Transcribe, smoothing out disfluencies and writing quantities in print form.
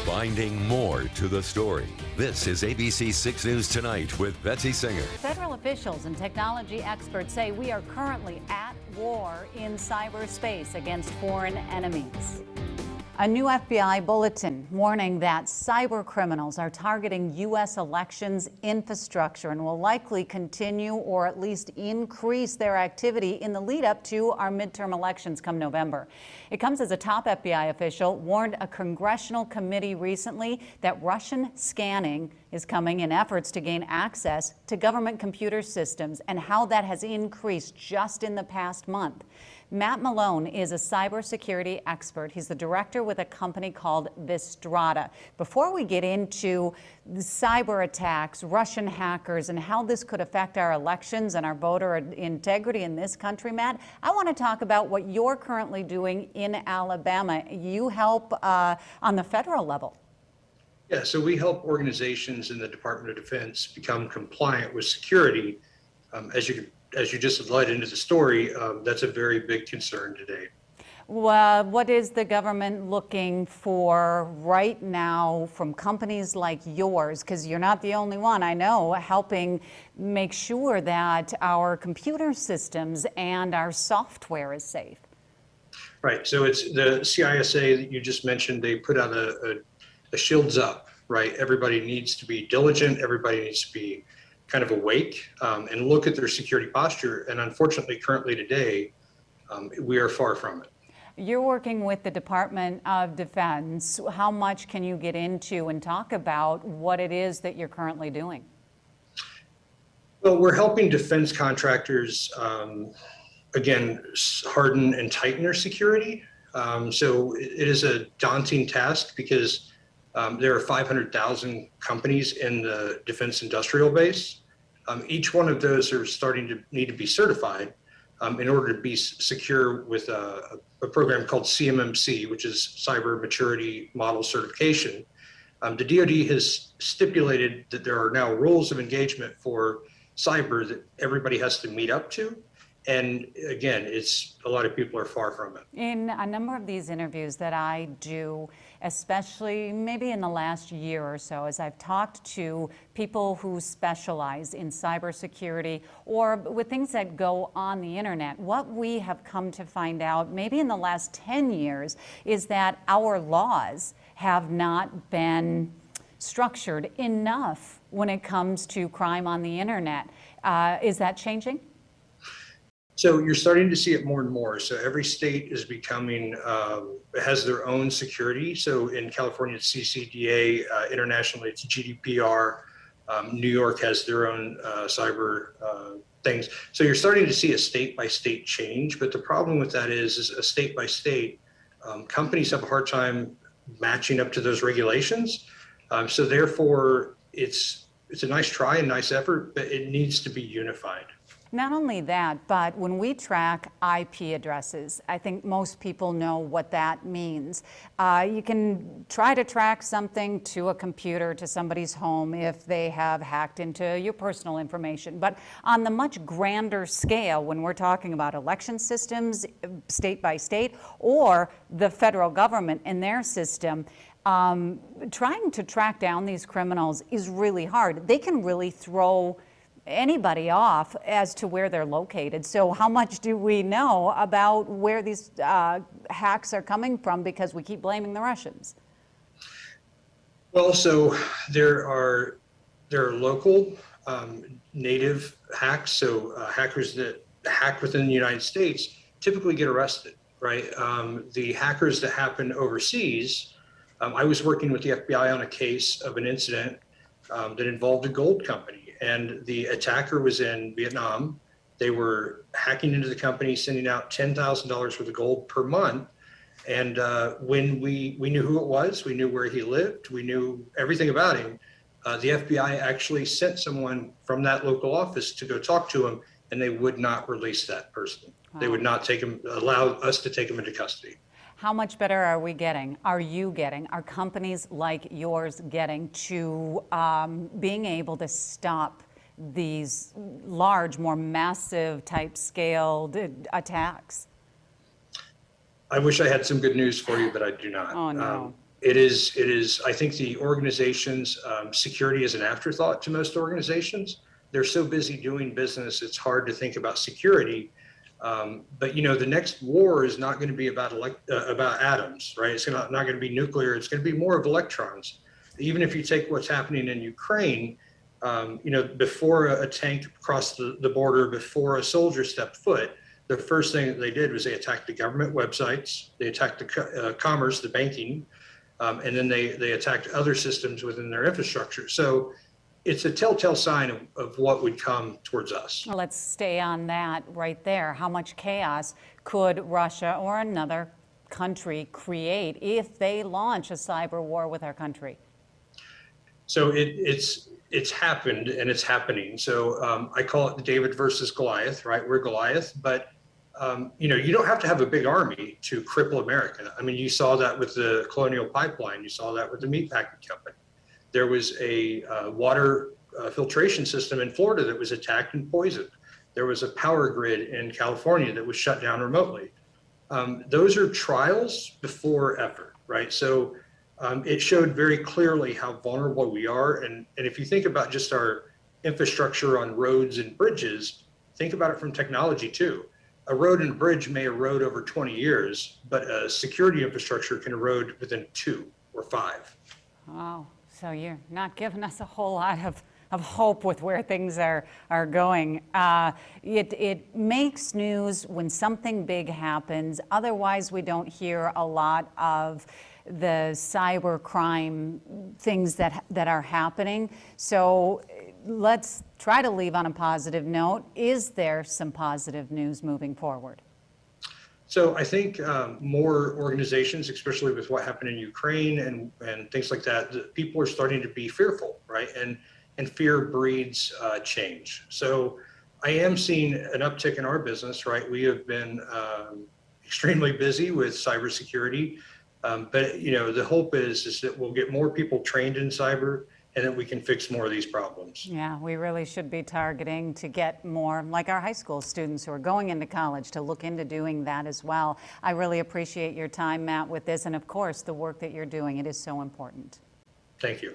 Finding more to the story. This is ABC 6 News Tonight with Betsy Singer. Federal officials and technology experts say we are currently at war in cyberspace against foreign enemies. A new FBI bulletin warning that cyber criminals are targeting U.S. elections infrastructure and will likely continue or at least increase their activity in the lead up to our midterm elections come November. It comes as a top FBI official warned a congressional committee recently that Russian scanning is coming in efforts to gain access to government computer systems and how that has increased just in the past month. Matt Malone is a cybersecurity expert. He's the director with a company called Vistrata. Before we get into the cyber attacks, Russian hackers, and how this could affect our elections and our voter integrity in this country, Matt, I want to talk about what you're currently doing in Alabama. You help on the federal level. Yeah, so we help organizations in the Department of Defense become compliant with security. As you just led into the story, that's a very big concern today. Well, what is the government looking for right now from companies like yours? Because you're not the only one, I know, helping make sure that our computer systems and our software is safe. Right, so it's the CISA that you just mentioned. They put out a shields up, right? Everybody needs to be diligent. Everybody needs to be kind of awake and look at their security posture. And unfortunately, currently today, we are far from it. You're working with the Department of Defense. How much can you get into and talk about what it is that you're currently doing? Well, we're helping defense contractors, again, harden and tighten their security. So it is a daunting task because there are 500,000 companies in the defense industrial base. Each one of those are starting to need to be certified in order to be secure with a program called CMMC, which is Cyber Maturity Model Certification. The DoD has stipulated that there are now rules of engagement for cyber that everybody has to meet up to. And again, a lot of people are far from it. In a number of these interviews that I do, especially maybe in the last year or so, as I've talked to people who specialize in cybersecurity or with things that go on the internet, what we have come to find out maybe in the last 10 years is that our laws have not been structured enough when it comes to crime on the internet. Is that changing? So you're starting to see it more and more. So every state is becoming, has their own security. So in California, it's CCDA, internationally, it's GDPR. New York has their own cyber things. So you're starting to see a state-by-state change. But the problem with that is a state-by-state, companies have a hard time matching up to those regulations. So therefore, it's a nice try, a nice effort, but it needs to be unified. Not only that, but when we track IP addresses, I think most people know what that means. You can try to track something to a computer, to somebody's home if they have hacked into your personal information. But on the much grander scale, when we're talking about election systems, state by state, or the federal government and their system, trying to track down these criminals is really hard. They can really throw anybody off as to where they're located. So how much do we know about where these hacks are coming from, because we keep blaming the Russians? Well, so there are local native hacks. So hackers that hack within the United States typically get arrested, right? The hackers that happen overseas, I was working with the FBI on a case of an incident that involved a gold company. And the attacker was in Vietnam. They were hacking into the company, sending out $10,000 worth of gold per month. And when we knew who it was, we knew where he lived, we knew everything about him. The FBI actually sent someone from that local office to go talk to him, and they would not release that person. Wow. They would not allow us to take him into custody. How much better are we getting? Are you getting? Are companies like yours getting to being able to stop these large, more massive type scaled attacks? I wish I had some good news for you, but I do not. Oh, no. It is, I think the organization's security is an afterthought to most organizations. They're so busy doing business, it's hard to think about security. But the next war is not going to be about atoms, right? It's not going to be nuclear. It's going to be more of electrons. Even if you take what's happening in Ukraine, before a tank crossed the border, before a soldier stepped foot, the first thing that they did was they attacked the government websites, they attacked the commerce, the banking, and then they attacked other systems within their infrastructure. So it's a telltale sign of what would come towards us. Well, let's stay on that right there. How much chaos could Russia or another country create if they launch a cyber war with our country? So it's happened and it's happening. So I call it the David versus Goliath, right? We're Goliath, but you don't have to have a big army to cripple America. I mean, you saw that with the Colonial Pipeline. You saw that with the meatpacking company. There was a water filtration system in Florida that was attacked and poisoned. There was a power grid in California that was shut down remotely. Those are trials before effort, right? So it showed very clearly how vulnerable we are. And if you think about just our infrastructure on roads and bridges, think about it from technology too. A road and bridge may erode over 20 years, but a security infrastructure can erode within 2 or 5. Oh, so you're not giving us a whole lot of hope with where things are going. It makes news when something big happens. Otherwise, we don't hear a lot of the cyber crime things that are happening. So let's try to leave on a positive note. Is there some positive news moving forward? So I think more organizations, especially with what happened in Ukraine and things like that, people are starting to be fearful, right? And fear breeds change. So I am seeing an uptick in our business, right? We have been extremely busy with cybersecurity, but the hope is that we'll get more people trained in cyber, and that we can fix more of these problems. Yeah, we really should be targeting to get more, like our high school students who are going into college, to look into doing that as well. I really appreciate your time, Matt, with this, and of course, the work that you're doing. It is so important. Thank you.